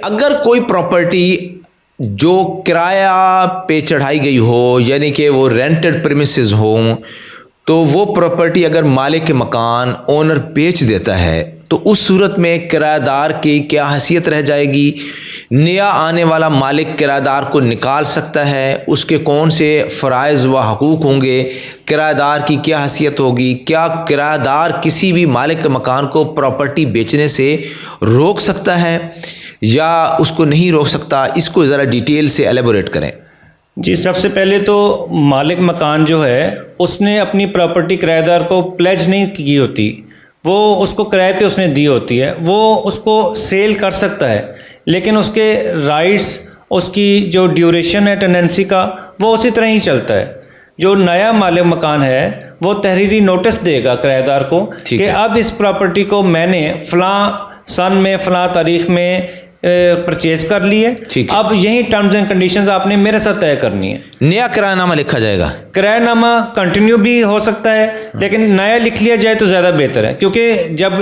اگر کوئی پراپرٹی جو کرایہ پہ چڑھائی گئی ہو، یعنی کہ وہ رینٹڈ پریمیسز ہوں، تو وہ پراپرٹی اگر مالک مکان اونر بیچ دیتا ہے تو اس صورت میں کرایہ دار کی کیا حیثیت رہ جائے گی؟ نیا آنے والا مالک کرایہ دار کو نکال سکتا ہے؟ اس کے کون سے فرائض و حقوق ہوں گے؟ کرایہ دار کی کیا حیثیت ہوگی؟ کیا کرایہ دار کسی بھی مالک مکان کو پراپرٹی بیچنے سے روک سکتا ہے یا اس کو نہیں روک سکتا؟ اس کو ذرا ڈیٹیل سے ایلیبوریٹ کریں۔ جی، سب سے پہلے تو مالک مکان جو ہے اس نے اپنی پراپرٹی کرایہ دار کو پلیج نہیں کی ہوتی، وہ اس کو کرائے پہ اس نے دی ہوتی ہے، وہ اس کو سیل کر سکتا ہے، لیکن اس کے رائٹس، اس کی جو ڈیوریشن ہے ٹیننسی کا، وہ اسی طرح ہی چلتا ہے۔ جو نیا مالک مکان ہے وہ تحریری نوٹس دے گا کرایہ دار کو کہ اب اس پراپرٹی کو میں نے فلاں سن میں فلاں تاریخ میں پرچیز کر لی ہے، اب یہی ٹرمز اینڈ کنڈیشنز آپ نے میرے ساتھ طے کرنی ہے۔ نیا کرایہ نامہ لکھا جائے گا؟ کرایہ نامہ کنٹینیو بھی ہو سکتا ہے، لیکن نیا لکھ لیا جائے تو زیادہ بہتر ہے، کیونکہ جب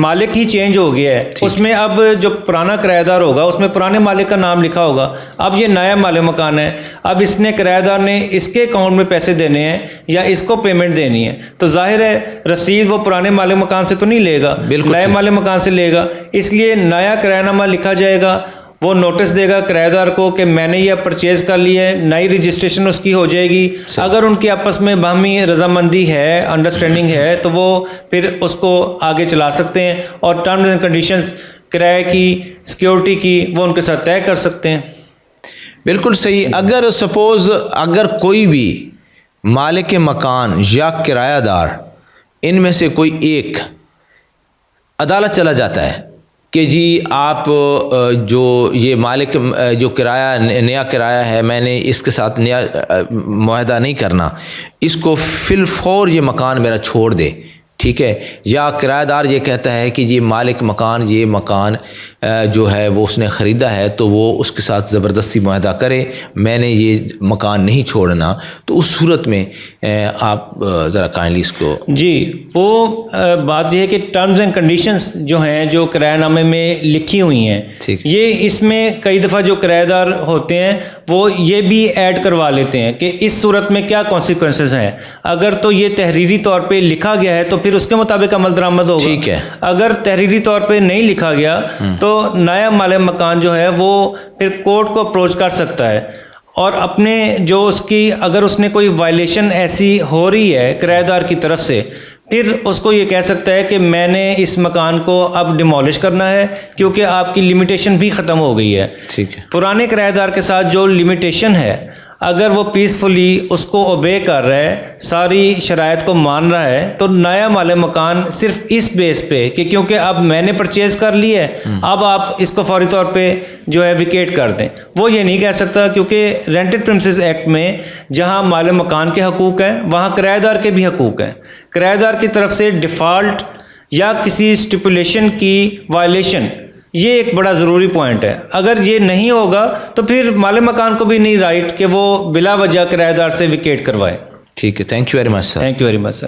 مالک ہی چینج ہو گیا ہے اس میں اب جو پرانا کرایہ دار ہوگا اس میں پرانے مالک کا نام لکھا ہوگا، اب یہ نیا مالک مکان ہے، اب اس نے کرایہ دار نے اس کے اکاؤنٹ میں پیسے دینے ہیں یا اس کو پیمنٹ دینی ہے، تو ظاہر ہے رسید وہ پرانے مالک مکان سے تو نہیں لے گا، نئے مالک مکان سے لے گا، اس لیے نیا کرایہ نامہ لکھا جائے گا، وہ نوٹس دے گا کرایہ دار کو کہ میں نے یہ پرچیز کر لی ہے، نئی رجسٹریشن اس کی ہو جائے گی۔ اگر ان کی آپس میں باہمی رضامندی ہے، انڈرسٹینڈنگ ہے، تو وہ پھر اس کو آگے چلا سکتے ہیں اور ٹرمز اینڈ کنڈیشنز کرایہ کی، سیکیورٹی کی، وہ ان کے ساتھ طے کر سکتے ہیں۔ بالکل صحیح۔ اگر سپوز اگر کوئی بھی مالک مکان یا کرایہ دار ان میں سے کوئی ایک عدالت چلا جاتا ہے کہ جی آپ جو یہ مالک جو کرایہ نیا کرایہ ہے میں نے اس کے ساتھ نیا معاہدہ نہیں کرنا، اس کو فی الفور یہ مکان میرا چھوڑ دے، ٹھیک ہے، یا کرایہ دار یہ کہتا ہے کہ جی مالک مکان یہ مکان جو ہے وہ اس نے خریدا ہے تو وہ اس کے ساتھ زبردستی معاہدہ کرے، میں نے یہ مکان نہیں چھوڑنا، تو اس صورت میں آپ ذرا کائنڈلی اس کو۔ جی، وہ بات یہ ہے کہ ٹرمز اینڈ کنڈیشنز جو ہیں جو کرایہ نامے میں لکھی ہوئی ہیں، یہ اس میں کئی دفعہ جو کرایہ دار ہوتے ہیں وہ یہ بھی ایڈ کروا لیتے ہیں کہ اس صورت میں کیا کانسیکوینسز ہیں۔ اگر تو یہ تحریری طور پہ لکھا گیا ہے تو پھر اس کے مطابق عمل درآمد ہوگا، ٹھیک ہے، اگر تحریری طور پہ نہیں لکھا گیا تو نیا مالک مکان جو ہے وہ پھر کورٹ کو اپروچ کر سکتا ہے اور اپنے جو اس کی اگر اس نے کوئی وائلیشن ایسی ہو رہی ہے کرایہ دار کی طرف سے، پھر اس کو یہ کہہ سکتا ہے کہ میں نے اس مکان کو اب ڈیمولش کرنا ہے کیونکہ آپ کی لمیٹیشن بھی ختم ہو گئی ہے۔ ٹھیک ہے، پرانے کرایہ دار کے ساتھ جو لمیٹیشن ہے اگر وہ پیسفلی اس کو اوبے کر رہا ہے، ساری شرائط کو مان رہا ہے، تو نیا مالک مکان صرف اس بیس پہ کہ کیونکہ اب میں نے پرچیز کر لی ہے اب آپ اس کو فوری طور پہ جو ہے ویکیٹ کر دیں، وہ یہ نہیں کہہ سکتا، کیونکہ رینٹڈ پریمیسز ایکٹ میں جہاں مالک مکان کے حقوق ہیں وہاں کرایہ دار کے بھی حقوق ہیں۔ کرایہ دار کی طرف سے ڈیفالٹ یا کسی اسٹیپولیشن کی وائلیشن یہ ایک بڑا ضروری پوائنٹ ہے، اگر یہ نہیں ہوگا تو پھر مالک مکان کو بھی نہیں رائٹ کہ وہ بلا وجہ کرایہ دار سے ویکیٹ کروائے۔ ٹھیک ہے، thank you very much sir. Thank you very much sir.